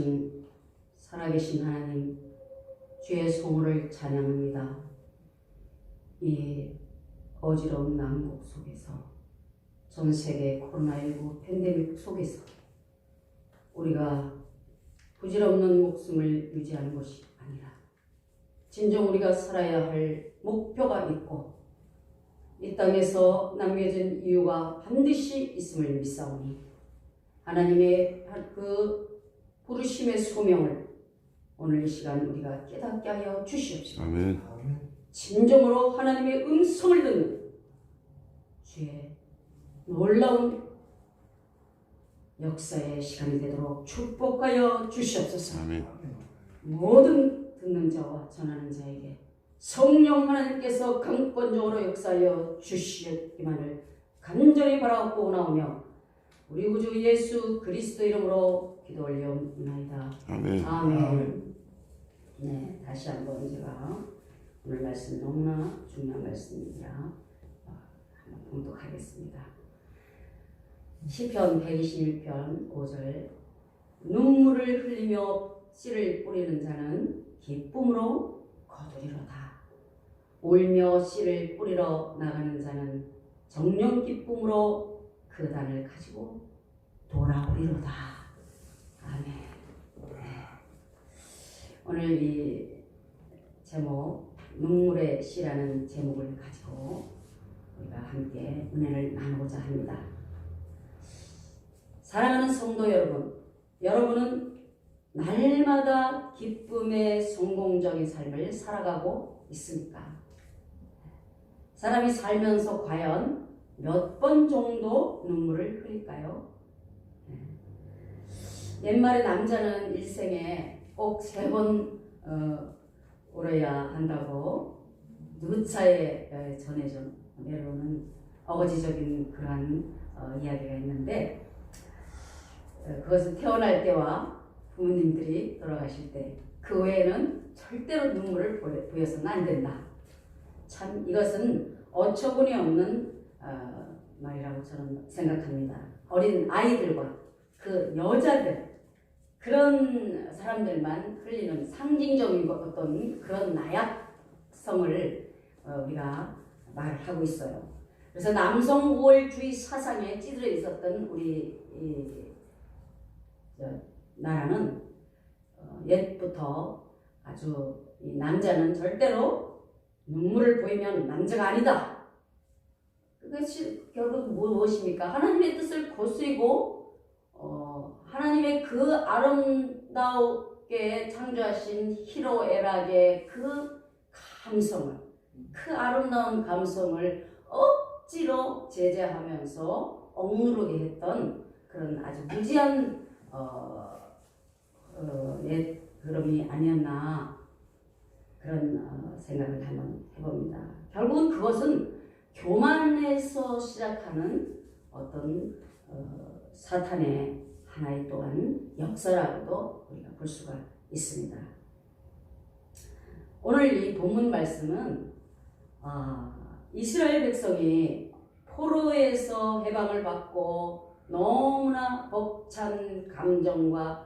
거룩하신 살아계신 하나님, 주의 성호를 찬양합니다. 이 어지러운 난국 속에서, 전 세계 코로나19 팬데믹 속에서 우리가 부질없는 목숨을 유지하는 것이 아니라 진정 우리가 살아야 할 목표가 있고 이 땅에서 남겨진 이유가 반드시 있음을 믿사오니 하나님의 그 부르심의 소명을 오늘 이 시간 우리가 깨닫게 하여 주시옵소서. 아멘. 진정으로 하나님의 음성을 듣는 주의 놀라운 역사의 시간이 되도록 축복하여 주시옵소서. 아멘. 모든 듣는 자와 전하는 자에게 성령 하나님께서 강권적으로 역사하여 주시기만을 간절히 바라고 나오며 우리 구주 예수 그리스도 이름으로 기도 올려옵나이다. 아멘. 아멘. 네, 다시 한번 제가 오늘 말씀 너무나 중요한 말씀입니다. 한번 봉독하겠습니다. 시편 121편 5절 눈물을 흘리며 씨를 뿌리는 자는 기쁨으로 거두리로다. 울며 씨를 뿌리러 나가는 자는 정령 기쁨으로 그 단을 가지고 돌아오리로다. 아멘. 네. 오늘 이 제목 눈물의 씨라는 제목을 가지고 우리가 함께 은혜를 나누고자 합니다. 사랑하는 성도 여러분, 여러분은 날마다 기쁨의 성공적인 삶을 살아가고 있습니까? 사람이 살면서 과연 몇 번 정도 눈물을 흘릴까요? 옛말에 남자는 일생에 꼭 3번 울어야 한다고 누차에 전해져 내려오는 어거지적인 그러한 이야기가 있는데 그것은 태어날 때와 부모님들이 돌아가실 때 그 외에는 절대로 눈물을 보여서는 안 된다. 참 이것은 어처구니 없는 말이라고 저는 생각합니다. 어린 아이들과 그 여자들 그런 사람들만 흘리는 상징적인 어떤 그런 나약성을 우리가 말을 하고 있어요. 그래서 남성 우월주의 사상에 찌들어 있었던 우리 나라는 옛부터 아주 이 남자는 절대로 눈물을 보이면 남자가 아니다. 그것이 결국 무엇입니까? 하나님의 뜻을 거스리고 하나님의 그 아름답게 창조하신 희로애락의 그 감성을, 그 아름다운 감성을 억지로 제재하면서 억누르게 했던 그런 아주 무지한 옛 그름이 아니었나 그런 생각을 한번 해봅니다. 결국은 그것은 교만에서 시작하는 어떤 사탄의 하나의 또한 역사라고도 우리가 볼 수가 있습니다. 오늘 이 본문 말씀은 이스라엘 백성이 포로에서 해방을 받고 너무나 벅찬 감정과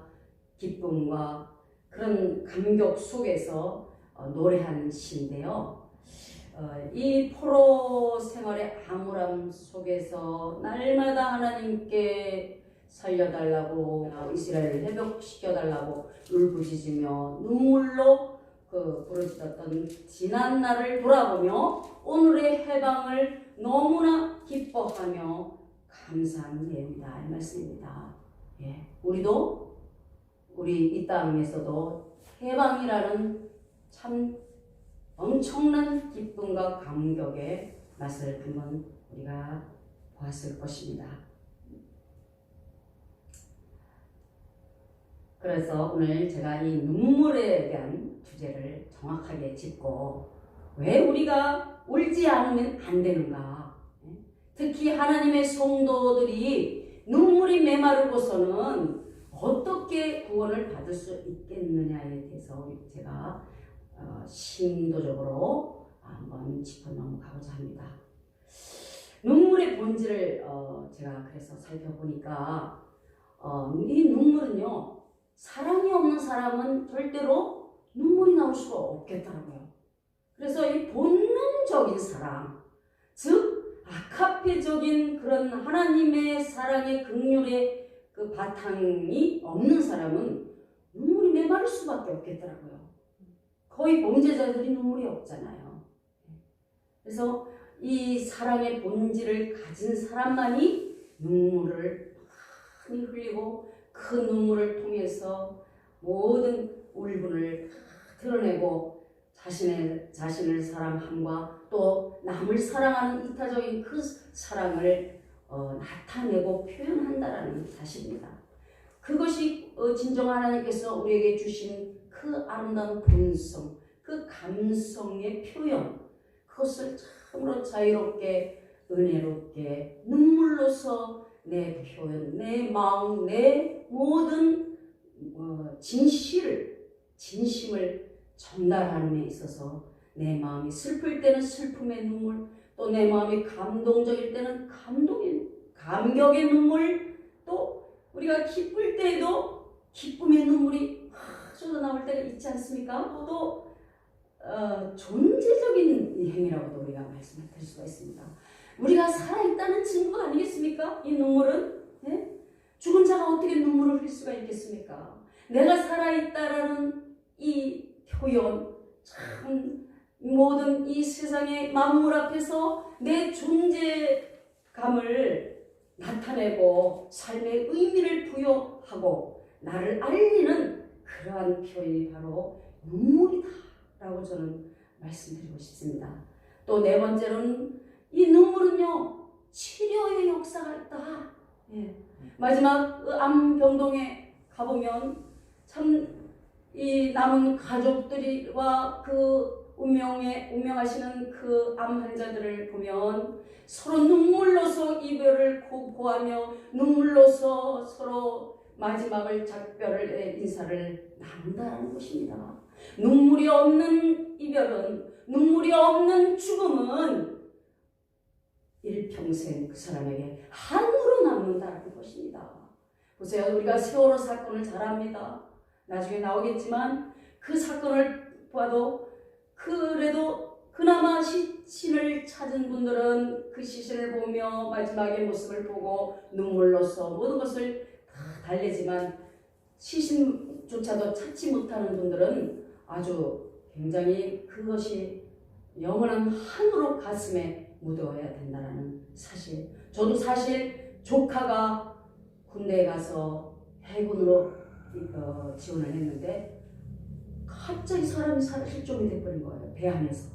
기쁨과 그런 감격 속에서 노래하는 시인데요. 이 포로 생활의 암울함 속에서 날마다 하나님께 살려달라고 이스라엘을 회복시켜달라고 울부짖으며 눈물로 부르짖었던 지난 날을 돌아보며 오늘의 해방을 너무나 기뻐하며 감사하는 내용이다 이 말씀입니다. 예, 우리 이 땅에서도 해방이라는 참 엄청난 기쁨과 감격의 맛을 한번 우리가 보았을 것입니다. 그래서 오늘 제가 이 눈물에 대한 주제를 정확하게 짚고 왜 우리가 울지 않으면 안 되는가? 특히 하나님의 성도들이 눈물이 메마르고서는 어떻게 구원을 받을 수 있겠느냐에 대해서 제가 심도적으로 한번 짚어 넘어가고자 합니다. 눈물의 본질을 제가 그래서 살펴보니까 이 눈물은요 사랑이 없는 사람은 절대로 눈물이 나올 수가 없겠더라고요. 그래서 이 본능적인 사랑, 즉 아카페적인 그런 하나님의 사랑의 긍휼의 그 바탕이 없는 사람은 눈물이 메마를 수밖에 없겠더라고요. 거의 범죄자들이 눈물이 없잖아요. 그래서 이 사랑의 본질을 가진 사람만이 눈물을 많이 흘리고 그 눈물을 통해서 모든 울분을 드러내고 자신을 사랑함과 또 남을 사랑하는 이타적인 그 사랑을 나타내고 표현한다라는 사실입니다. 그것이 진정 하나님께서 우리에게 주신 그 아름다운 본성, 그 감성의 표현, 그것을 참으로 자유롭게 은혜롭게 눈물로서 내 표현, 내 마음, 내 모든 진심을 전달하는 데 있어서 내 마음이 슬플 때는 슬픔의 눈물, 또 내 마음이 감동적일 때는 감격의 눈물, 또 우리가 기쁠 때에도 기쁨의 눈물이 쏟아나올 때가 있지 않습니까? 또 존재적인 행위라고도 우리가 말씀을 드릴 수가 있습니다. 우리가 살아있다는 증거 아니겠습니까? 이 눈물은 네? 죽은 자가 어떻게 눈물을 흘릴 수가 있겠습니까? 내가 살아있다라는 이 표현, 참 모든 이 세상의 만물 앞에서 내 존재감을 나타내고 삶의 의미를 부여하고 나를 알리는 그러한 표현이 바로 눈물이다 라고 저는 말씀드리고 싶습니다. 또 네 번째로는 이 눈물은요 치료의 역사가 있다. 예. 마지막 암병동에 가보면 참 이 남은 가족들과 그 운명하시는 그 암 환자들을 보면 서로 눈물로서 이별을 고하며 눈물로서 서로 마지막을 작별을 인사를 나눈다라는 것입니다. 눈물이 없는 이별은, 눈물이 없는 죽음은 일평생 그 사람에게 한으로 남는다는 것입니다. 보세요. 우리가 세월호 사건을 잘 압니다. 나중에 나오겠지만 그 사건을 봐도 그래도 그나마 시신을 찾은 분들은 그 시신을 보며 마지막의 모습을 보고 눈물로써 모든 것을 다 달래지만 시신조차도 찾지 못하는 분들은 아주 굉장히 그것이 영원한 한으로 가슴에 묻어야 된다는 사실. 저도 사실 조카가 군대에 가서 해군으로 지원을 했는데 갑자기 사람이 실종이 돼버린 거예요. 배 안에서.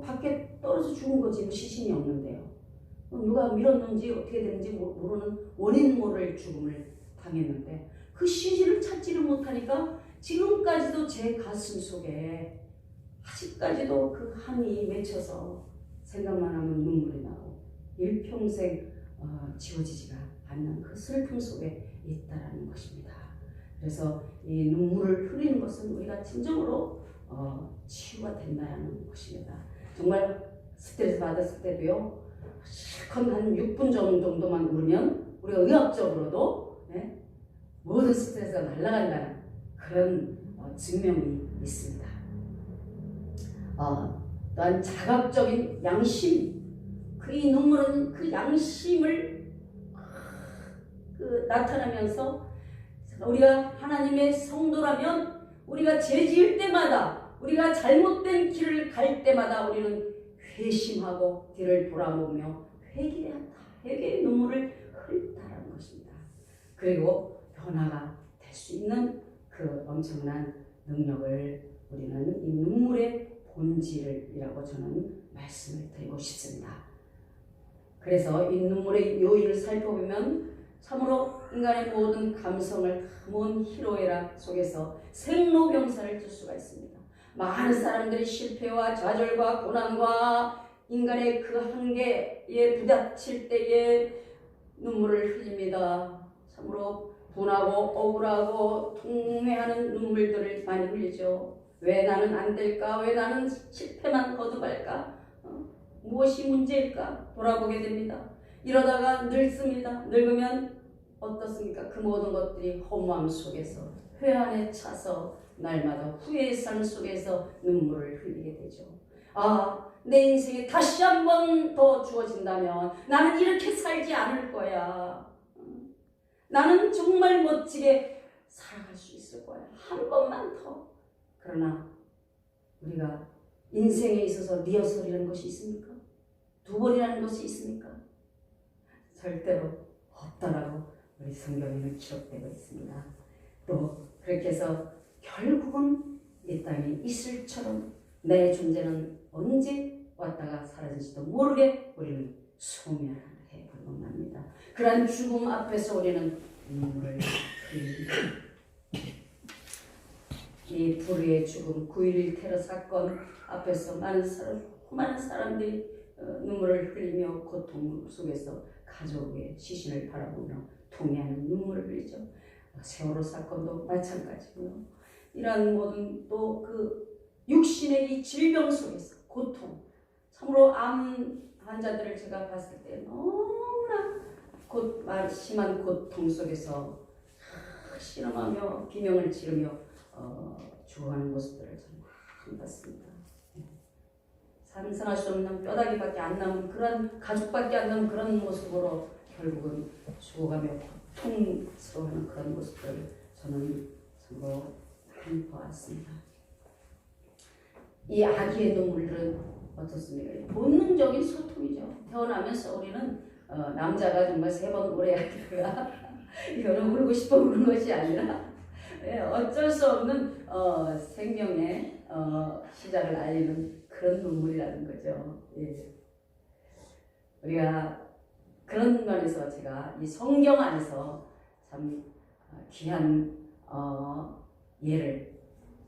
밖에 떨어져 죽은 거지 뭐 시신이 없는데요. 누가 밀었는지 어떻게 됐는지 모르는 원인 모를 죽음을 당했는데 그 시신을 찾지를 못하니까 지금까지도 제 가슴 속에 아직까지도 그 한이 맺혀서 생각만 하면 눈물이 나고 일평생 지워지지가 않는 그 슬픔 속에 있다라는 것입니다. 그래서 이 눈물을 흘리는 것은 우리가 진정으로 치유가 된다는 것입니다. 정말 스트레스 받았을 때도요, 실컷 한 6분 정도만 울으면 우리가 의학적으로도 모든 스트레스가 날아간다는 그런 증명이 있습니다. 또한 자각적인 양심, 이 눈물은 그 양심을 나타나면서 우리가 하나님의 성도라면 우리가 죄 지을 때마다 우리가 잘못된 길을 갈 때마다 우리는 회심하고 뒤를 돌아보며 회개의 눈물을 흘린다는 것입니다. 그리고 변화가 될 수 있는 그 엄청난 능력을 우리는 이 눈물의 본질이라고 저는 말씀을 드리고 싶습니다. 그래서 이 눈물의 요인을 살펴보면 참으로 인간의 모든 감성을 먼 희로애락 속에서 생로병사를 줄 수가 있습니다. 많은 사람들이 실패와 좌절과 고난과 인간의 그 한계에 부딪힐 때에 눈물을 흘립니다. 참으로 분하고 억울하고 통회하는 눈물들을 많이 흘리죠. 왜 나는 안 될까? 왜 나는 실패만 거듭할까? 무엇이 문제일까? 돌아보게 됩니다. 이러다가 늙습니다. 늙으면 어떻습니까? 그 모든 것들이 허무함 속에서 회한에 차서 날마다 후회의 삶 속에서 눈물을 흘리게 되죠. 아, 내 인생에 다시 한 번 더 주어진다면 나는 이렇게 살지 않을 거야. 나는 정말 멋지게 살아갈 수 있을 거야. 한 번만 더. 그러나 우리가 인생에 있어서 리허설이라는 것이 있습니까? 두 번이라는 것이 있습니까? 절대로 없다라고 우리 성경에는 기록되고 있습니다. 또 그렇게 해서 결국은 이 땅에 이슬처럼 내 존재는 언제 왔다가 사라질지도 모르게 우리는 소멸해 불멍합니다. 그러한 죽음 앞에서 우리는 눈물을 흘립니다. 이 불의의 죽음, 9.11 테러 사건 앞에서 많은 사람들이 눈물을 흘리며 고통 속에서 가족의 시신을 바라보며 통회하는 눈물을 흘리죠. 세월호 사건도 마찬가지고요. 이러한 모든 또 그 육신의 이 질병 속에서 고통, 참으로 암 환자들을 제가 봤을 때 너무나 심한 고통 속에서 실험하며 비명을 지르며 죽어가는 모습들을 저는 봤습니다. 상상할 수 없는 뼈다귀밖에 안 남은 그런 가죽밖에 안 남은 그런 모습으로 결국은 죽어가며 고통스러워하는 그런 모습들을 저는 참으로 많이 보았습니다. 이 아기의 눈물은 어떻습니까? 본능적인 소통이죠. 태어나면서 우리는 남자가 정말 3번 울어야 되다가 이거는 울고 싶어 우는 것이 아니라 어쩔 수 없는 생명의 시작을 알리는 그런 눈물이라는 거죠. 예. 우리가 그런 면에서 제가 이 성경 안에서 참 귀한 예를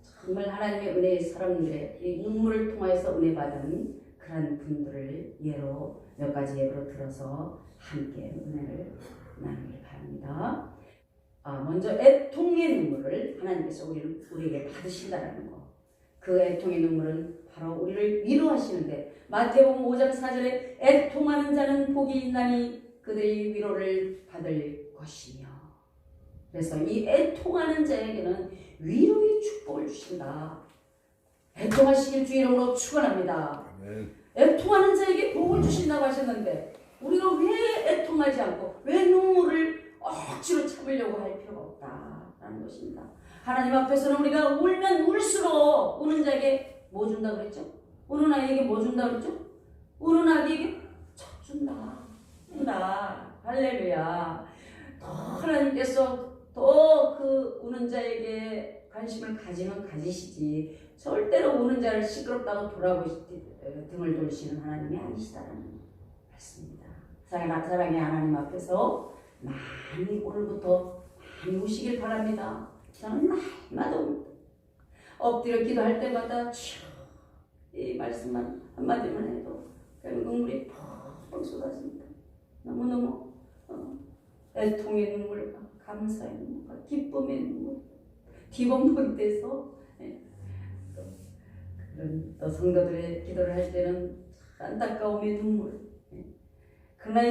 정말 하나님의 은혜의 사람들의 이 눈물을 통하여서 은혜 받은 그런 분들을 예로 몇 가지 예로 들어서 함께 은혜를 나누길 바랍니다. 먼저 애통의 눈물을 하나님께서 우리에게 받으신다는 거. 그 애통의 눈물은 바로 우리를 위로하시는데 마태복음 5장 4절에 애통하는 자는 복이 있나니 그들이 위로를 받을 것이며. 그래서 이 애통하는 자에게는 위로의 축복을 주신다. 애통하시길 주 이름으로 축원합니다. 애통하는 자에게 복을 주신다고 하셨는데 우리가 왜 애통하지 않고 왜 눈물을 억지로 참으려고 할 필요가 없다라는 것입니다. 하나님 앞에서는 우리가 울면 울수록 우는 자에게 뭐 준다고 그랬죠? 우는 아이에게 뭐 준다고 그랬죠? 우는 아기에게 젖 준다. 할렐루야. 더 하나님께서 더 그 우는 자에게 관심을 가지면 가지시지 절대로 우는 자를 시끄럽다고 등을 돌리시는 하나님이 아니시다라는 말씀입니다. 사랑의 하나님 앞에서 많이 오늘부터 많이 우시길 바랍니다. 저는 날마다 엎드려 기도할 때마다 이 말씀만 한마디만 해도 눈물이 펑펑 쏟아집니다. 너무너무 애통의 눈물과 감사의 눈물과 기쁨의 눈물 뒤범벅이 돼서 그런 또 성도들의 기도를 할 때는 안타까움의 눈물. 그러나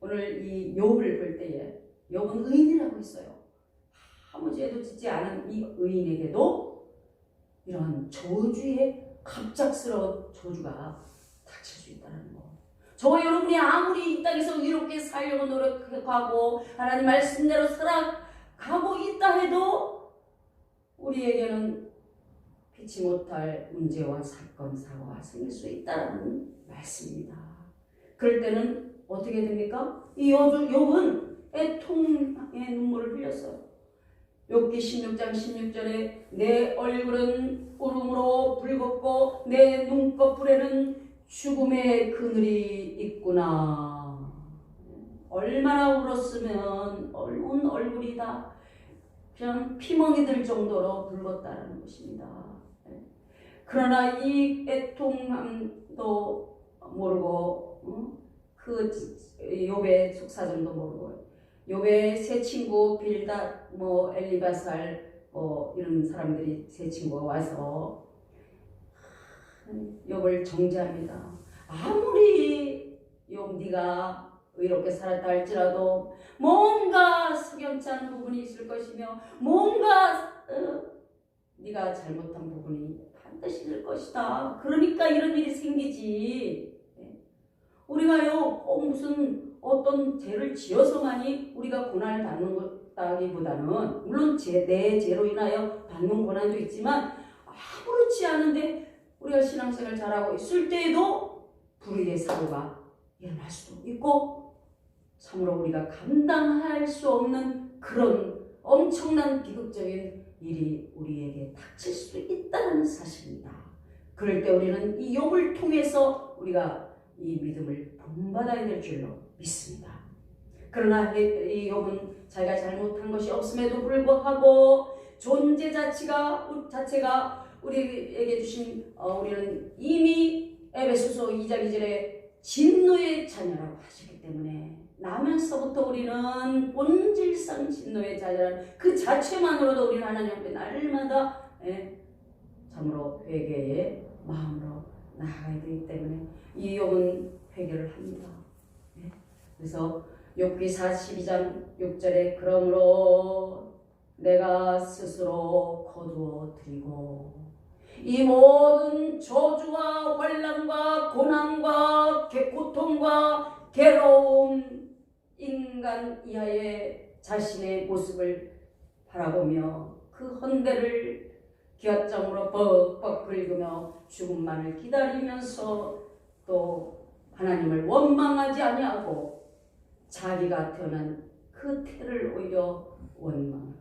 오늘 이 욥을 볼 때에 욥은 의인이라고 했어요. 아무 죄도 짓지 않은 이 의인에게도 이런 저주의 갑작스러운 저주가 닥칠 수 있다는 거. 저와 여러분이 아무리 이 땅에서 이롭게 살려고 노력하고 하나님 말씀대로 살아가고 있다 해도 우리에게는 피치 못할 문제와 사건, 사고가 생길 수 있다는 말씀입니다. 그럴 때는 어떻게 됩니까? 이 욥은 애통의 눈물을 흘렸어요. 욥기 16장 16절에 내 얼굴은 울음으로 붉었고 내 눈꺼풀에는 죽음의 그늘이 있구나. 얼마나 울었으면 온 얼굴이 다 그냥 피멍이 들 정도로 붉었다는 것입니다. 그러나 이 애통함도 모르고 그 욥의 속사정도 모르고 욥의 세 친구 빌닷 엘리바살 이런 사람들이 세 친구가 와서 욥을 정죄합니다. 아무리 욥 네가 의롭게 살았다 할지라도 뭔가 석연치 않은 부분이 있을 것이며 뭔가 네가 잘못한 부분이 반드시 있을 것이다. 그러니까 이런 일이 생기지. 우리가요 꼭 무슨 어떤 죄를 지어서만이 우리가 고난을 받는 것다기보다는 물론 내 죄로 인하여 받는 고난도 있지만 아무렇지 않은데 우리가 신앙생활 잘하고 있을 때에도 불의의 사고가 일어날 수도 있고 참으로 우리가 감당할 수 없는 그런 엄청난 비극적인 일이 우리에게 닥칠 수도 있다는 사실입니다. 그럴 때 우리는 이 욥을 통해서 우리가 이 믿음을 본받아야 될 줄로 믿습니다. 그러나 이 욥은 자기가 잘못한 것이 없음에도 불구하고 존재 자체가 우리에게 주신 우리는 이미 에베소서 2장 2절에 진노의 자녀라고 하셨기 때문에 나면서부터 우리는 본질상 진노의 자녀라는 그 자체만으로도 우리는 하나님 앞에 날마다 참으로 회개의 마음으로 나아가야 되기 때문에 이 욥은 회개를 합니다. 그래서 욥기 42장 6절에 그러므로 내가 스스로 거두어 드리고 이 모든 저주와 환난과 고난과 고통과 괴로움 인간 이하의 자신의 모습을 바라보며 그 헌대를 기왓장으로 벅벅 긁으며 죽음만을 기다리면서 또 하나님을 원망하지 아니하고 자기가 태어난 그 태를 오히려 원망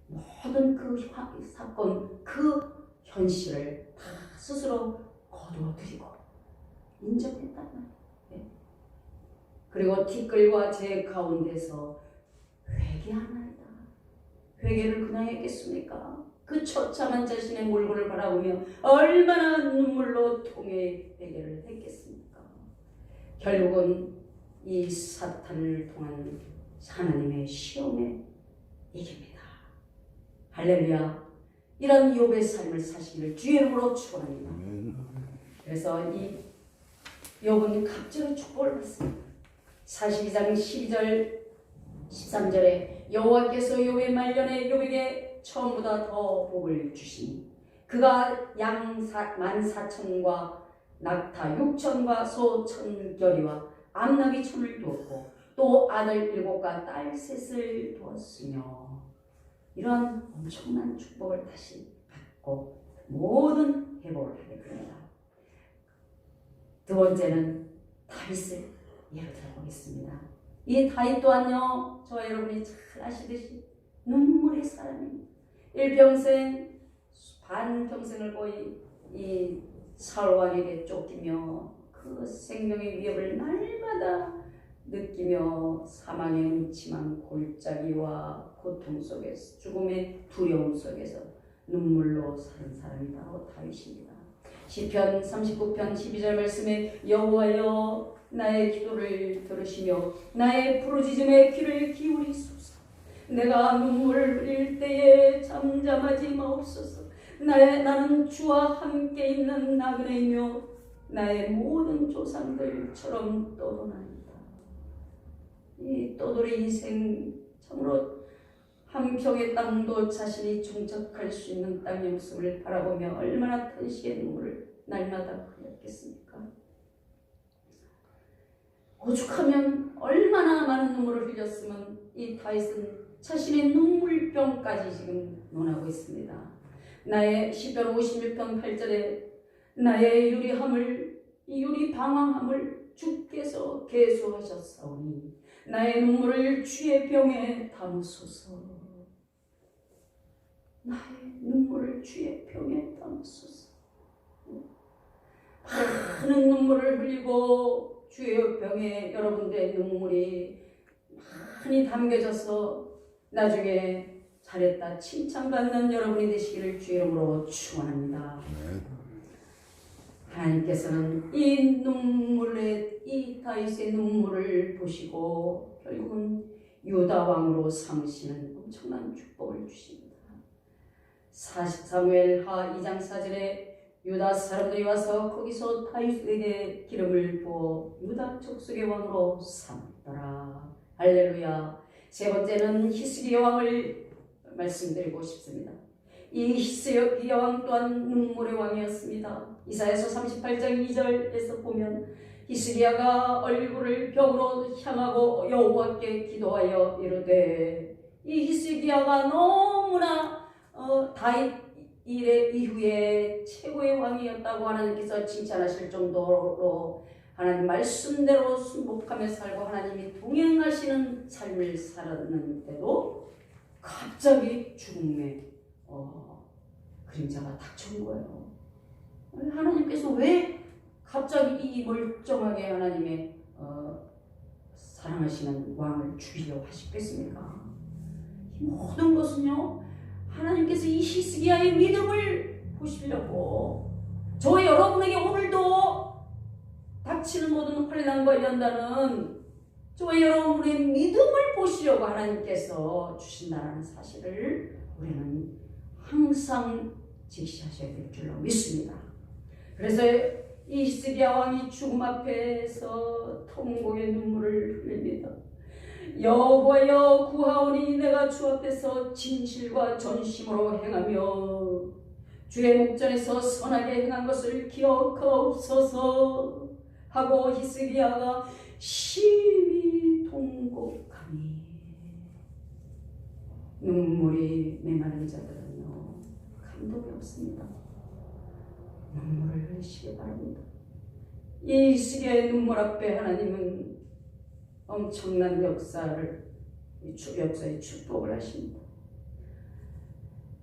모든 그 사건 그 현실을 다 스스로 거두어들이고 인정했단 말이에요. 그리고 티끌과 제 가운데서 회개하나이다. 회개를 그냥 했겠습니까? 그 처참한 자신의 몰골을 바라보며 얼마나 눈물로 통해 회개를 했겠습니까? 결국은 이 사탄을 통한 하나님의 시험에 이깁니다. 할렐루야. 이런 욥의 삶을 사시기를 주의 이름으로 축원합니다. 그래서 이 욥은 갑절의 축복을 받습니다. 42장 12절 13절에 여호와께서 욥의 말년에 욥에게 처음보다 더 복을 주시니 그가 양 14,000과 낙타 6,000과 소 1,000결이와 암나귀 1,000을 두었고 또 아들 7과 딸 3을 두었으며 이런 엄청난 축복을 다시 받고 모든 회복을 하게 됩니다. 두 번째는 다윗을 예로 들어보겠습니다. 이 다윗 또한요, 저와 여러분이 잘 아시듯이 눈물의 사람입니다. 일평생 반평생을 거의 이 사울 왕에게 쫓기며 그 생명의 위협을 날마다 느끼며 사망의 음침한 골짜기와 고통 속에서 죽음의 두려움 속에서 눈물로 사는 사람이 바로 다윗입니다. 시편 39편 12절 말씀에 여호와여 나의 기도를 들으시며 나의 부르짖음에 귀를 기울이소서. 내가 눈물을 흘릴 때에 잠잠하지 마옵소서. 나는 주와 함께 있는 나그네이며 나의 모든 조상들처럼 떠도나이다. 이 떠돌이 인생 참으로 한 평의 땅도 자신이 정착할 수 있는 땅의 모습을 바라보며 얼마나 탄식의 눈물을 날마다 흘렸겠습니까? 오죽하면 얼마나 많은 눈물을 흘렸으면 이 다윗은 자신의 눈물병까지 지금 논하고 있습니다. 나의 시편 56편 8절에 나의 유리 방황함을 주께서 계수하셨사오니 나의 눈물을 주의 병에 담으소서. 나의 눈물을 주의 병에 담으소서. 많은 눈물을 흘리고 주의 병에 여러분들의 눈물이 많이 담겨져서 나중에 잘했다 칭찬받는 여러분이 되시기를 주의 이름으로 축원합니다. 하나님께서는 이 다윗의 눈물을 보시고 결국은 유다 왕으로 삼으시는 엄청난 축복을 주십니다. 사무엘하 2장 4절에 유다 사람들이 와서 거기서 다윗에게 기름을 부어 유다 족속의 왕으로 삼더라. 할렐루야. 세 번째는 히스기야 왕을 말씀드리고 싶습니다. 이 히스기야 왕 또한 눈물의 왕이었습니다. 이사야서 38장 2절에서 보면 히스기야가 얼굴을 벽으로 향하고 여호와께 기도하여 이르되, 이 히스기야가 너무나 다윗 이래 이후에 최고의 왕이었다고 하나님께서 칭찬하실 정도로 하나님 말씀대로 순복하며 살고 하나님이 동행하시는 삶을 살았는데도 갑자기 죽음의 그림자가 닥쳐온 거예요. 하나님께서 왜 갑자기 이 멀쩡하게 하나님의 사랑하시는 왕을 죽이려고 하시겠습니까? 이 모든 것은요, 하나님께서 이 히스기야의 믿음을 보시려고, 저와 여러분에게 오늘도 닥치는 모든 환난과 연단은 저와 여러분의 믿음을 보시려고 하나님께서 주신다는 사실을 우리는 항상 직시하셔야 될 줄로 믿습니다. 그래서 이 히스기야 왕이 죽음 앞에서 통곡의 눈물을 흘립니다. 여호와여, 구하오니 내가 주 앞에서 진실과 전심으로 행하며 주의 목전에서 선하게 행한 것을 기억하옵소서 하고 히스기야가 심히 통곡하니, 눈물이 메마른 자들은요 감동이 없습니다. 눈물을 흘리시기 바랍니다. 이 히스기야의 눈물 앞에 하나님은 엄청난 역사의 축복을 하십니다.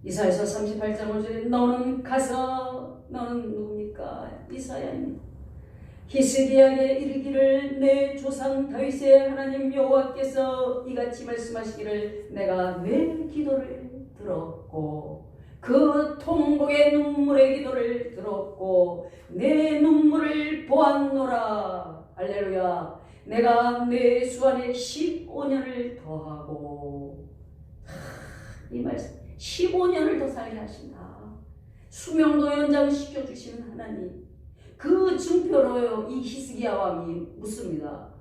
이사야서 38장 5절에 너는 가서, 너는 누굽니까? 이사야입니다. 히스기야에게 이르기를, 내 조상 다윗의 하나님 여호와께서 이같이 말씀하시기를, 내가 내 기도를 들었고 그 통곡의 눈물의 기도를 들었고 내 눈물을 보았노라. 할렐루야. 내가 내 수완에 15년을 더하고, 이 말씀 15년을 더 살게 하신다. 수명도 연장시켜 주시는 하나님, 그 증표로 이 히스기야 왕이 묻습니다.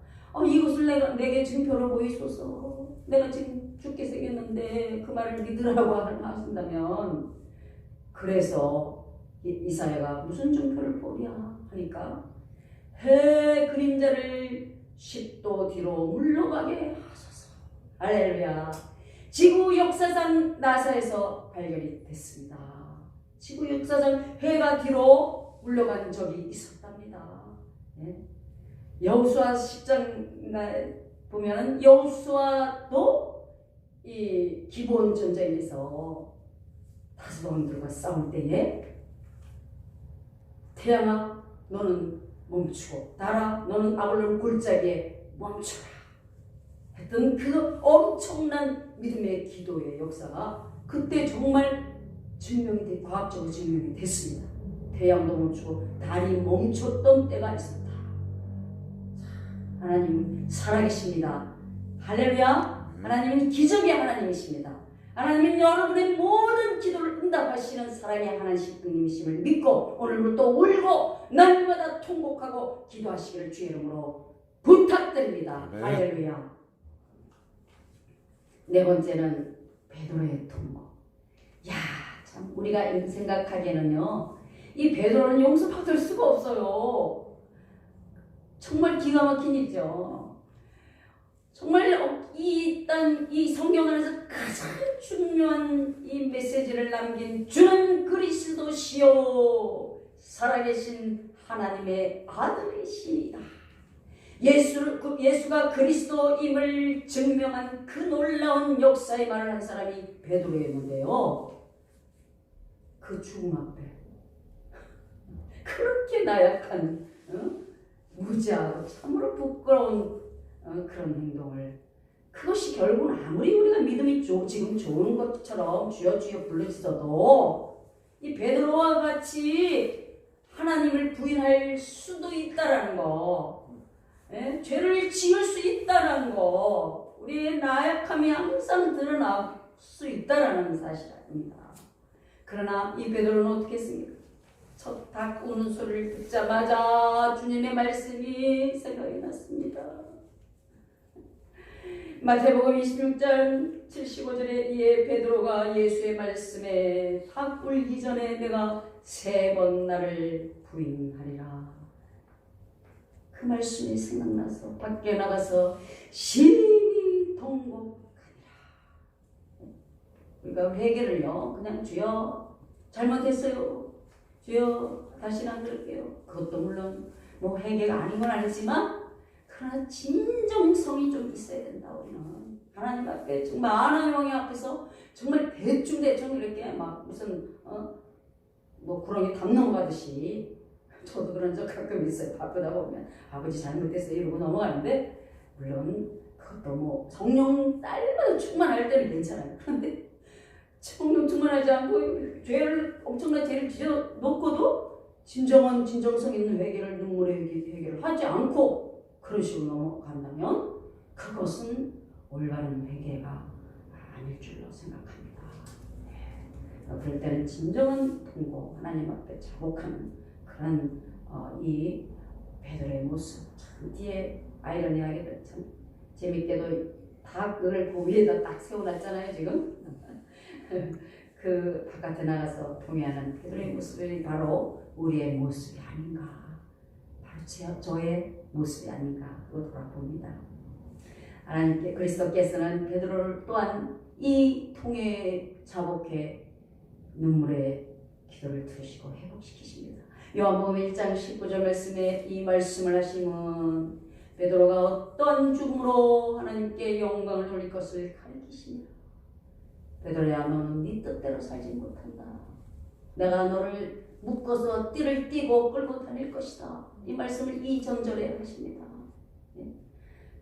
이것을 내게 증표로 보이소서. 내가 지금 죽게 생겼는데 그 말을 믿으라고 하신다면, 그래서 이사야가 무슨 증표를 보랴 하니까, 해 그림자를 10도 뒤로 물러가게 하소서. 할렐루야. 지구 역사상 나사에서 발견이 됐습니다. 지구 역사상 해가 뒤로 물러간 적이 있었답니다. 네. 여호수아 10장 보면 여호수아도 이 기브온 전쟁에서 다스방들과 싸울 때에, 태양아 너는 멈추고 달아 너는 아볼론 골짜기에 멈춰라 했던 그 엄청난 믿음의 기도의 역사가 그때 정말 과학적으로 증명이 됐습니다. 태양도 멈추고 달이 멈췄던 때가 있었다. 하나님 살아계십니다. 할렐루야. 하나님은 기적의 하나님이십니다. 하나님은 여러분의 모든 기도를 응답하시는 사랑의 하나님이심을 믿고 오늘부터 울고 날마다 통곡하고 기도하시기를 주의 이름으로 부탁드립니다. 네. 할렐루야. 네 번째는 베드로의 통곡. 야, 참 우리가 생각하기에는요, 이 베드로는 용서받을 수가 없어요. 정말 기가 막힌 일이죠. 정말 이 성경 안에서 가장 중요한 이 메시지를 남긴 주는 그리스도시요 살아계신 하나님의 아들이시니다. 예수가 그리스도임을 증명한 그 놀라운 역사의 말을 한 사람이 베드로였는데요. 그 죽음 앞에 그렇게 나약한 무지하고 참으로 부끄러운 그런 행동을, 그것이 결국은 아무리 우리가 믿음이 지금 좋은 것처럼 주여 주여 부르짖어도 이 베드로와 같이 하나님을 부인할 수도 있다라는 거, 죄를 지을 수 있다라는 거, 우리의 나약함이 항상 드러날 수 있다라는 사실입니다. 그러나 이 베드로는 어떻게 했습니까? 첫 닭 우는 소리를 듣자마자 주님의 말씀이 생각이 났습니다. 마태복음 26장 75절에 이에 베드로가 예수의 말씀에 닭 울기 전에 내가 3번 나를 부인하리라. 그 말씀이 생각나서 밖에 나가서 심히 통곡하니라. 우리가 회개를요, 그냥 주여 잘못했어요, 주여 다시는 안 그럴게요, 그것도 물론 뭐 회개가 아닌 건 아니지만 그러나 진정성이 좀 있어야 된다. 우리는 하나님 앞에 정말 하나님 앞에서 정말 대충 이렇게 막 무슨 뭐 구렁이 담 넘어가듯이, 저도 그런 적 가끔 있어요. 바쁘다 보면 아버지 잘못했어요 이러고 넘어가는데, 물론 그것도 뭐 성령 딸마다 충만할 때는 괜찮아요. 그런데 성령 충만하지 않고 죄를 엄청난 죄를 지어 놓고도 진정성 있는 회개를, 눈물의 회개를 하지 않고 그런 식으로 넘어간다면 그것은 올바른 회개가 아닐 줄로 생각합니다. 그럴 때는 진정한 통곡, 하나님 앞에 자복하는 그런 이 베드로의 모습, 참 뒤에 아이러니하게도 참 재밌게도 닭을 그 위에다 딱 세워놨잖아요 지금. 그 바깥에 나가서 통회하는 베드로의 모습이 바로 우리의 모습이 아닌가, 바로 저의 모습이 아닌가, 그거 돌아봅니다. 하나님께, 그리스도께서는 베드로를 또한 이 통회에 자복해 눈물의 기도를 들으시고 회복시키십니다. 요한복음 1장 19절 말씀에 이 말씀을 하시면 베드로가 어떤 죽음으로 하나님께 영광을 돌릴 것을 가르치십니다. 베드로야, 너는 네 뜻대로 살지 못한다. 내가 너를 묶어서 띠를 띠고 끌고 다닐 것이다. 이 말씀을 이 전절에 하십니다.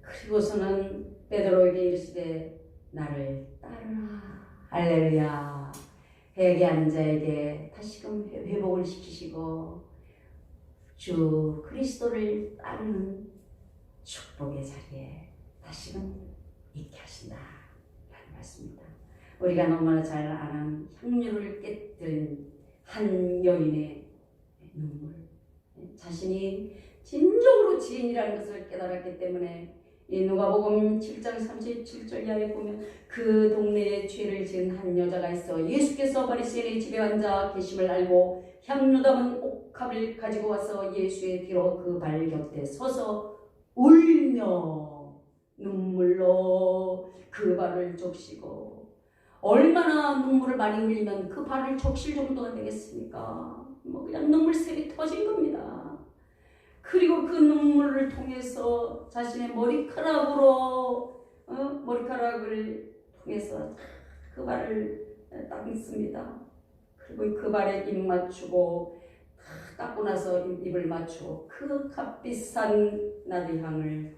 그리고서는 베드로에게 이르시되 나를 따르라. 할렐루야. 회개하는 자에게 다시금 회복을 시키시고 주 그리스도를 따르는 축복의 자리에 다시금 있게 하신다 라는 말씀입니다. 우리가 너무나 잘 아는 향유를 깨뜨린 한 여인의 눈물, 자신이 진정으로 지인이라는 것을 깨달았기 때문에 이 누가복음 7장 37절 이하에 보면 그 동네에 죄를 지은 한 여자가 있어 예수께서 바리새인의 집에 앉아 계심을 알고 향유 담은 옥합을 가지고 와서 예수의 뒤로 그 발 곁에 서서 울며 눈물로 그 발을 적시고, 얼마나 눈물을 많이 흘리면 그 발을 적실 정도가 되겠습니까? 뭐 그냥 눈물샘이 터진 겁니다. 그리고 그 눈물을 통해서 자신의 머리카락을 통해서 그 발을 닦습니다. 그리고 그 발에 입 맞추고 닦고 나서 입을 맞추고 그 값비싼 나디향을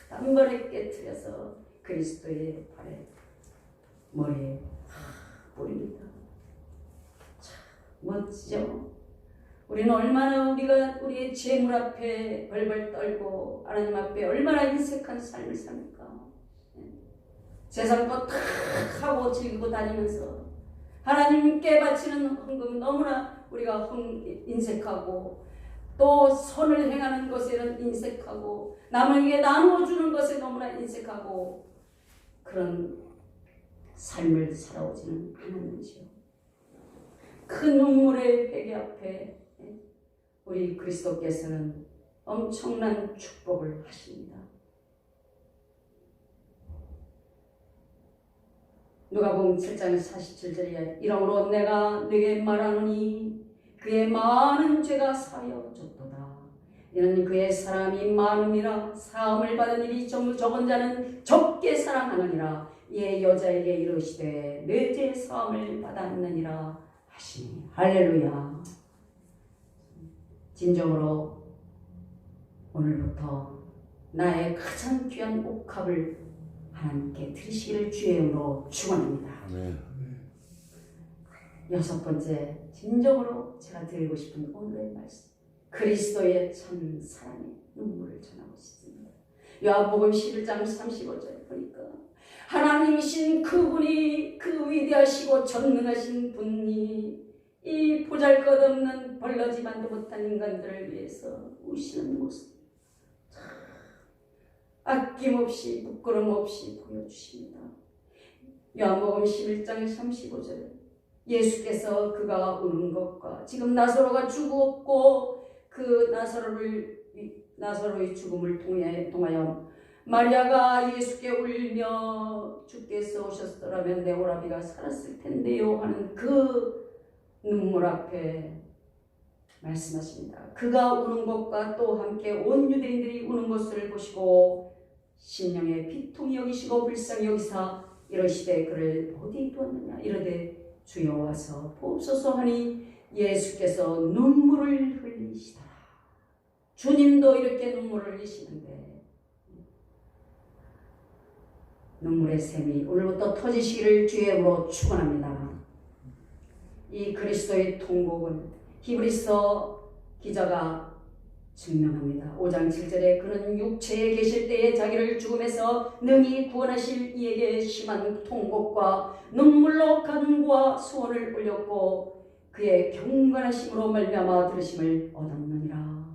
단번에 깨트려서 그리스도의 발에, 머리에 뿌립니다. 참 멋지죠? 우리는 얼마나 우리의 재물 앞에 벌벌 떨고 하나님 앞에 얼마나 인색한 삶을 삽니까? 세상 거 다 하고 즐기고 다니면서 하나님께 바치는 헌금 너무나 우리가 인색하고, 또 선을 행하는 것에는 인색하고, 남에게 나누어주는 것에 너무나 인색하고, 그런 삶을 살아오지는 않았는지요. 그 눈물의 회개 앞에 우리 그리스도께서는 엄청난 축복을 하십니다. 누가복음 7장 47절에 이러므로 내가 네게 말하노니 그의 많은 죄가 사여졌도다. 이는 그의 사람이 많음이라 사함을 받은 일이 적은 자는 적게 사랑하느니라. 이에 여자에게 이르시되 내 죄 사함을 받았느니라 하시니. 할렐루야. 진정으로 오늘부터 나의 가장 귀한 옥합을 하나님께 드리시기를 주의 이름으로 축원합니다. 여섯 번째, 진정으로 제가 드리고 싶은 오늘의 말씀, 그리스도의 참 사랑의 눈물을 전하고 싶습니다. 요한복음 11장 35절에 보니까 하나님이신 그분이, 그 위대하시고 전능하신 분이 이 보잘것없는 벌러지만도 못한 인간들을 위해서 우시는 모습 아낌없이 부끄럼 없이 보여주십니다. 요한복음 11장 35절 예수께서 그가 우는 것과 지금 나사로가 죽었고 그 나사로의 죽음을 통하여 마리아가 예수께 울며 주께서 오셨더라면 내 오라비가 살았을 텐데요 하는 그 눈물 앞에 말씀하십니다. 그가 우는 것과 또 함께 온 유대인들이 우는 것을 보시고 심령에 비통히 여기시고 불쌍히 여기사 이러시되 그를 어디 두었느냐 이르되 주여 와서 보옵소서 하니 예수께서 눈물을 흘리시더라. 주님도 이렇게 눈물을 흘리시는데 눈물의 샘이 오늘부터 터지시기를 주의 이름으로 축원합니다. 이 그리스도의 통곡은 히브리서 기자가 증명합니다. 5장 7절에 그는 육체에 계실 때에 자기를 죽음에서 능히 구원하실 이에게 심한 통곡과 눈물로 간구와 소원을 올렸고 그의 경건하심으로 말미암아 들으심을 얻었느니라.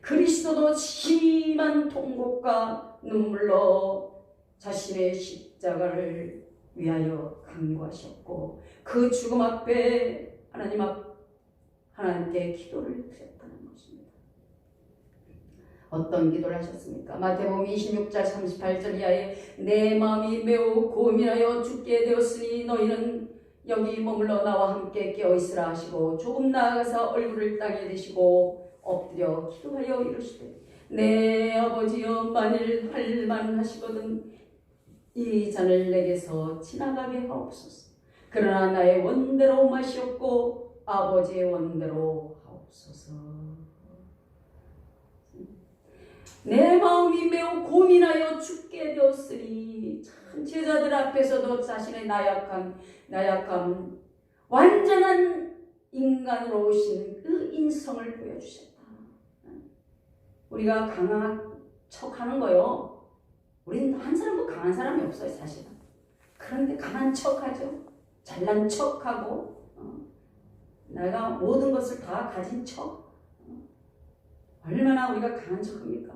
그리스도도 심한 통곡과 눈물로 자신의 십자가를 위하여 간구하셨고 그 죽음 앞에 하나님께 기도를 드렸다는 것입니다. 어떤 기도를 하셨습니까? 마태복음 26장 38절 이하에 내 마음이 매우 고민하여 죽게 되었으니 너희는 여기 머물러 나와 함께 깨어있으라 하시고 조금 나아가서 얼굴을 땅에 대시고 엎드려 기도하여 이르시되 내 아버지여 만일 할만하시거든 이 잔을 내게서 지나가게 하옵소서. 그러나 나의 원대로 마시옵고 아버지의 원대로 하옵소서. 내 마음이 매우 고민하여 죽게 되었으니 참 제자들 앞에서도 자신의 나약함 완전한 인간으로 오신 그 인성을 보여주셨다. 우리가 강한 척하는 거요. 우린 한 사람도 강한 사람이 없어요 사실은. 그런데 강한 척하죠. 잘난 척하고 내가 모든 것을 다 가진 척. 얼마나 우리가 강한 척합니까?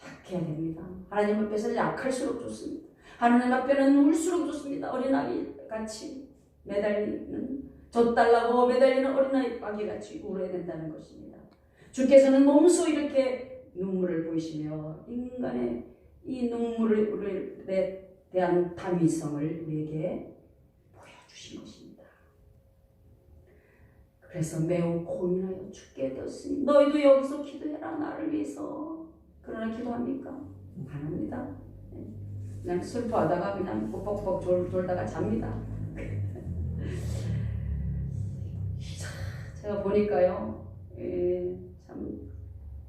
약해야 됩니다. 하나님 앞에서 약할수록 좋습니다. 하나님 앞에는 울수록 좋습니다. 어린아이 같이 매달리는 젖달라고 매달리는 어린아이 같이 울어야 된다는 것입니다. 주께서는 몸소 이렇게 눈물을 보이시며 인간의 이 눈물에 대한 담의성을 우리에게 보여주신 것입니다. 그래서 매우 고민하여 죽게 되었으니 너희도 여기서 기도해라 나를 위해서. 그러나 기도합니까? 안 합니다. 그냥 슬퍼하다가 그냥 뻑뻑뻑 졸다가 잡니다. 제가 보니까요, 참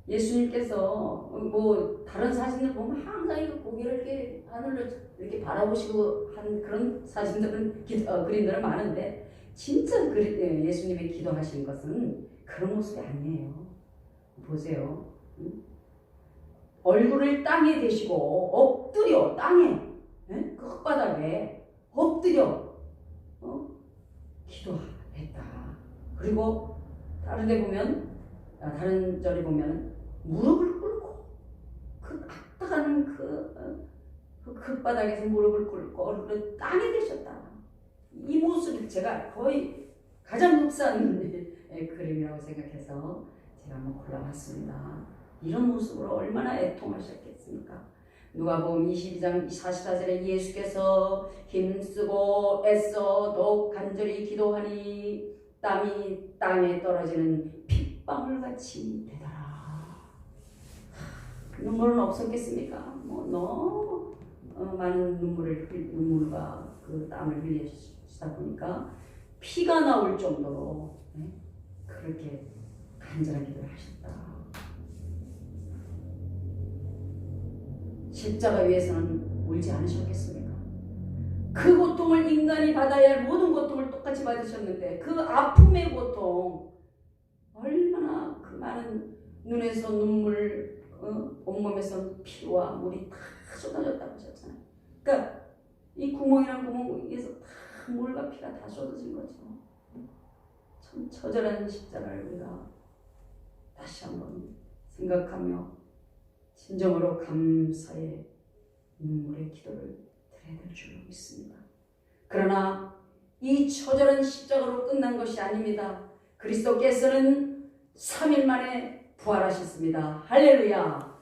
예수님께서 뭐 다른 사진을 보면 항상 이 고개를 이렇게 하늘로 이렇게 바라보시고 한 그런 사진들은 그림들은 많은데 진짜 예수님의 기도하신 것은 그런 모습이 아니에요. 보세요. 얼굴을 땅에 대시고 엎드려 땅에 그 흙바닥에 엎드려 기도했다. 그리고 다른 절에 보면 무릎을 꿇고 그 악당한 그 흙바닥에서 무릎을 꿇고 얼굴을 땅에 대셨다. 이 모습을 제가 거의 가장 흡사한 그림이라고 생각해서 제가 한번 골라봤습니다. 이런 모습으로 얼마나 애통하셨겠습니까? 누가복음 22장 44절에 예수께서 힘쓰고 애써 더욱 간절히 기도하니 땀이 땅에 떨어지는 핏방울같이 되더라. 눈물은 없었겠습니까? 뭐 너무 많은 눈물과 그 땀을 흘리시다 보니까 피가 나올 정도로 그렇게 간절한 기도를 하셨다. 십자가 위에서는 울지 않으셨겠습니까? 그 고통을 인간이 받아야 할 모든 고통을 똑같이 받으셨는데 그 아픔의 고통 얼마나 그 많은 눈에서 눈물 온몸에서 피와 물이 다 쏟아졌다고 하셨잖아요. 그러니까 이 구멍이란 구멍 위에서 다 물과 피가 다 쏟아진 거죠. 참 처절한 십자가를 우리가 다시 한번 생각하며 진정으로 감사의 눈물의 기도를 드려야 될 줄로 믿습니다. 그러나 이 처절한 십자가로 끝난 것이 아닙니다. 그리스도께서는 3일 만에 부활하셨습니다. 할렐루야.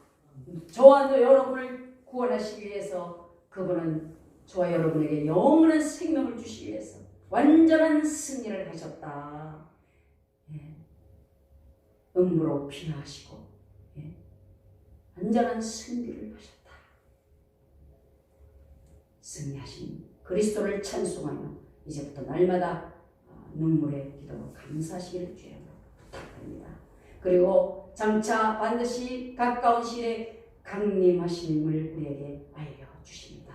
저와 여러분을 구원하시기 위해서 그분은 저와 여러분에게 영원한 생명을 주시기 위해서 완전한 승리를 하셨다. 음부로 피하시고 완전한 승리를 하셨다. 승리하신 그리스도를 찬송하며 이제부터 날마다 눈물의 기도로 감사하시기를 주여 부탁드립니다. 그리고 장차 반드시 가까운 시일에 강림하심을 우리에게 알려주십니다.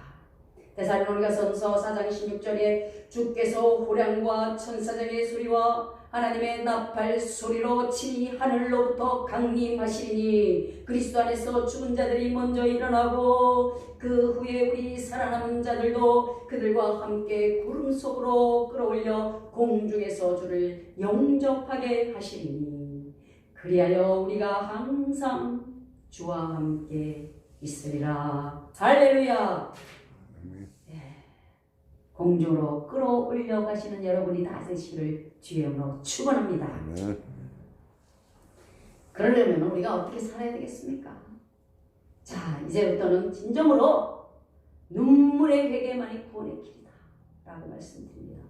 데살로니가전서 4장 16절에 주께서 호령과 천사장의 소리와 하나님의 나팔 소리로 친히 하늘로부터 강림하시니 그리스도 안에서 죽은 자들이 먼저 일어나고 그 후에 우리 살아남은 자들도 그들과 함께 구름 속으로 끌어올려 공중에서 주를 영접하게 하시리니 그리하여 우리가 항상 주와 함께 있으리라. 할렐루야. 공중으로 끌어올려 가시는 여러분이 다 되시기를 주의 이름으로 축원합니다. 그러려면 우리가 어떻게 살아야 되겠습니까? 자, 이제부터는 진정으로 눈물의 회개만이 구원의 길이다 라고 말씀드립니다.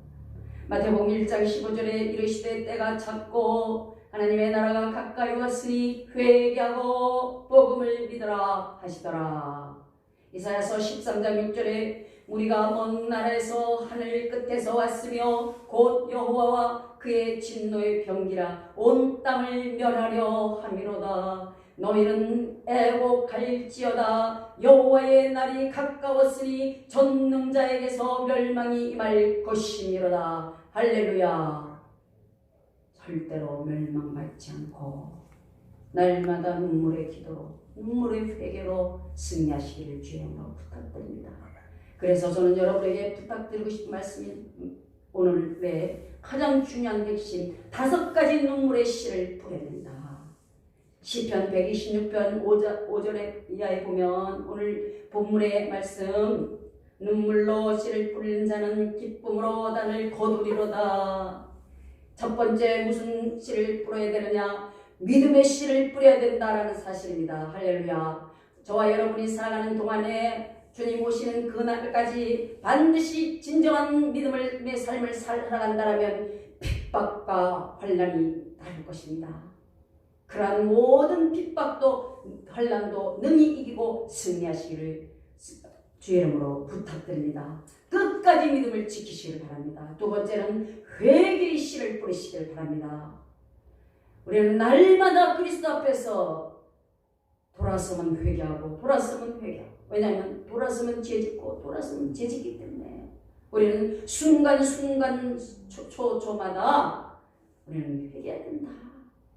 마태복음 1장 15절에 이르시되 때가 찼고 하나님의 나라가 가까이 왔으니 회개하고 복음을 믿으라 하시더라. 이사야서 13장 6절에 우리가 먼 나라에서 하늘 끝에서 왔으며 곧 여호와와 그의 진노의 병기라 온 땅을 멸하려 함이로다. 너희는 애곡할지어다. 여호와의 날이 가까웠으니 전능자에게서 멸망이 임할 것이미로다. 할렐루야. 절대로 멸망받지 않고 날마다 눈물의 기도로 눈물의 회개로 승리하시기를 주의 이름으로 부탁드립니다. 그래서 저는 여러분에게 부탁드리고 싶은 말씀이 오늘의 가장 중요한 핵심 5가지 눈물의 씨를 뿌려야 된다. 시편 126편 5절에 이하에 보면 오늘 본문의 말씀 눈물로 씨를 뿌리는 자는 기쁨으로 단을 거두리로다. 첫 번째 무슨 씨를 뿌려야 되느냐? 믿음의 씨를 뿌려야 된다라는 사실입니다. 할렐루야. 저와 여러분이 살아가는 동안에 주님 오시는 그날까지 반드시 진정한 믿음의 삶을 살아간다면 핍박과 환난이 따를 것입니다. 그러한 모든 핍박도 환난도 능히 이기고 승리하시기를 주의 이름으로 부탁드립니다. 끝까지 믿음을 지키시길 바랍니다. 두 번째는 회개의 씨를 뿌리시길 바랍니다. 우리는 날마다 그리스도 앞에서 돌아서면 회개하고 돌아서면 회개하고 왜냐하면 돌아서면 죄짓고 돌아서면 죄짓기 때문에 우리는 순간순간 초마다 우리는 회개해야 된다.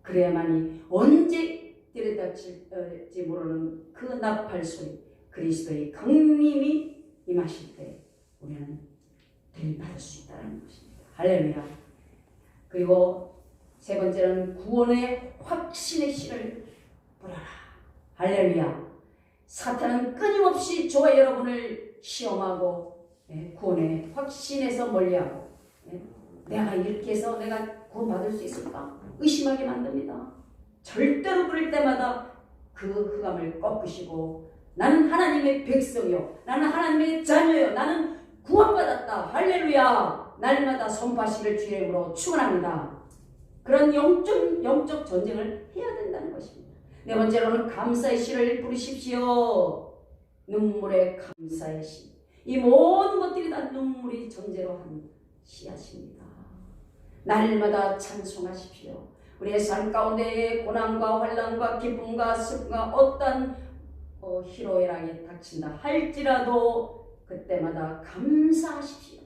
그래야만이 언제 들이닥칠지 모르는 그 나팔 소리 그리스도의 강림이 임하실 때 우리는 들받을 수 있다는 것입니다. 할렐루야. 그리고 세 번째는 구원의 확신의 씨를 뿌려라. 할렐루야. 사탄은 끊임없이 저와 여러분을 시험하고 구원의 확신에서 멀리하고 내가 이렇게 해서 내가 구원받을 수 있을까? 의심하게 만듭니다. 절대로 그럴 때마다 그 흑암을 꺾으시고 나는 하나님의 백성이요 나는 하나님의 자녀요 나는 구원받았다. 할렐루야. 날마다 선포하시기를 주의 이름으로 축원합니다. 그런 영적 전쟁을 해야 된다는 것입니다. 네 번째로는 감사의 씨를 부르십시오. 눈물의 감사의 씨. 이 모든 것들이 다 눈물이 전제로 한 씨앗입니다. 날마다 찬송하십시오. 우리의 삶 가운데에 고난과 환난과 기쁨과 슬픔과 어떤 희로애락이 닥친다 할지라도 그때마다 감사하십시오.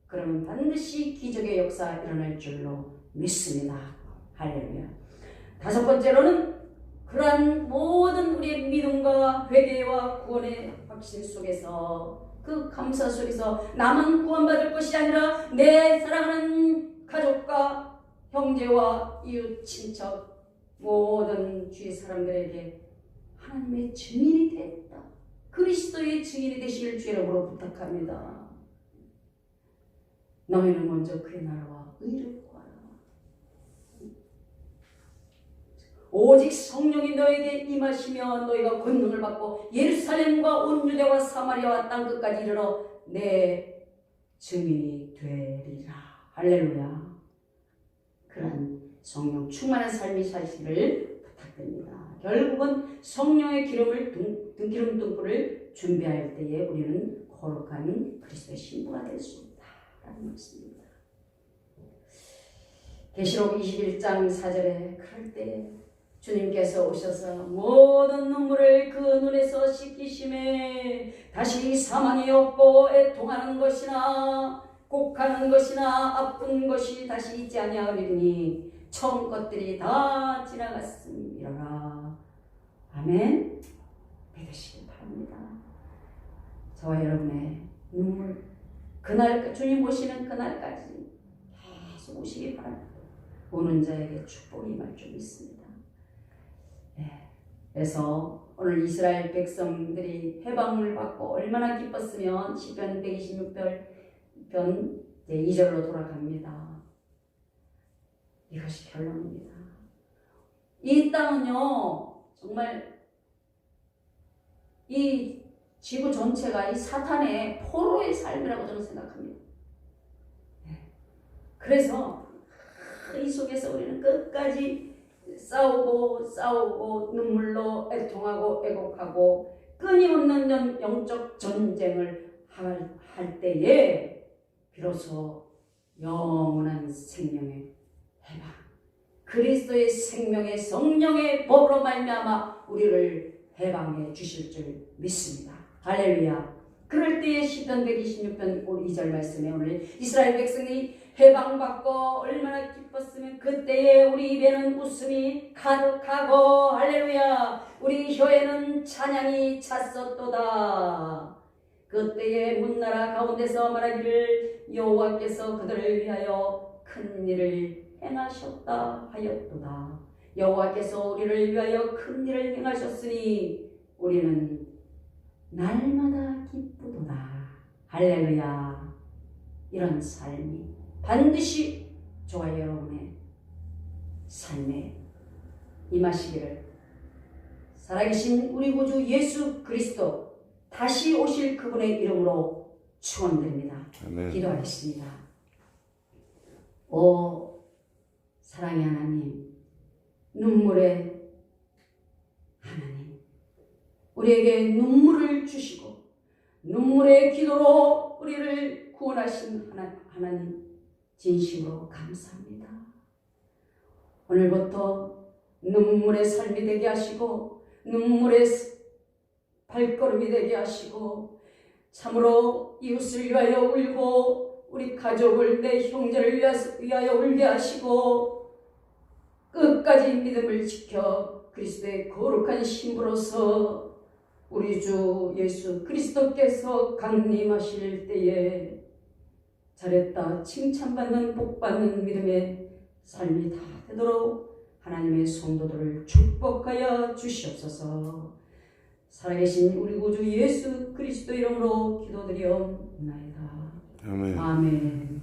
그러면 반드시 기적의 역사가 일어날 줄로 믿습니다. 할렐루야. 다섯 번째로는 그러한 모든 우리의 믿음과 회개와 구원의 확신 속에서 그 감사 속에서 나만 구원받을 것이 아니라 내 사랑하는 가족과 형제와 이웃 친척 모든 주위 사람들에게 하나님의 증인이 됐다. 그리스도의 증인이 되시길 주 이름으로 부탁합니다. 너희는 먼저 그의 나라와 의를 구하라. 오직 성령이 너에게 임하시면 너희가 권능을 받고 예루살렘과 온 유대와 사마리아와 땅끝까지 이르러 내 증인이 되리라. 할렐루야. 그런 성령 충만한 삶이 사시기를 부탁드립니다. 결국은 성령의 기름 등불을 준비할 때에 우리는 거룩한 그리스도의 신부가 될 수 있다라는 말씀입니다. 계시록 21장 4절에 그럴 때 주님께서 오셔서 모든 눈물을 그 눈에서 씻기심에 다시 사망이 없고 애통하는 것이나 곡하는 것이나 아픈 것이 다시 있지 아니하리니 처음 것들이 다 지나갔음이라. 아멘. 믿으시기 바랍니다. 저와 여러분의 눈물 그날 주님 오시는 그날까지 계속 오시기 바랍니다. 오는 자에게 축복이 임할 줄 믿습니다. 그래서 오늘 이스라엘 백성들이 해방을 받고 얼마나 기뻤으면 시편 126편 2절로 돌아갑니다. 이것이 결론입니다. 이 땅은요 정말 이 지구 전체가 이 사탄의 포로의 삶이라고 저는 생각합니다. 그래서 이 속에서 우리는 끝까지 싸우고 눈물로 애통하고 애곡하고 끊임없는 영적 전쟁을 할 때에 비로소 영원한 생명의 해방, 그리스도의 생명의 성령의 법으로 말미암아 우리를 해방해 주실 줄 믿습니다. 할렐루야. 그럴 때에 시편 126편 2절 말씀에 오늘 이스라엘 백성이 해방받고 얼마나 기뻤으면 그때에 우리 입에는 웃음이 가득하고 할렐루야 우리 혀에는 찬양이 찼었도다. 그때에 문나라 가운데서 말하기를 여호와께서 그들을 위하여 큰 일을 행하셨다 하였도다. 여호와께서 우리를 위하여 큰 일을 행하셨으니 우리는 날마다 기쁘도다. 할렐루야. 이런 삶이 반드시 저와 여러분의 삶에 임하시기를 살아계신 우리 구주 예수 그리스도 다시 오실 그분의 이름으로 축원드립니다. 아멘. 기도하겠습니다. 오 사랑의 하나님, 눈물의 하나님, 우리에게 눈물을 주시고 눈물의 기도로 우리를 구원하신 하나님 진심으로 감사합니다. 오늘부터 눈물의 삶이 되게 하시고 눈물의 발걸음이 되게 하시고 참으로 이웃을 위하여 울고 우리 가족을 내 형제를 위하여 울게 하시고 끝까지 믿음을 지켜 그리스도의 거룩한 신부로서 우리 주 예수 그리스도께서 강림하실 때에 잘했다 칭찬받는 복받는 믿음의 삶이 다 되도록 하나님의 성도들을 축복하여 주시옵소서. 살아계신 우리 구주 예수 그리스도 이름으로 기도드리옵나이다. 아멘. 아멘.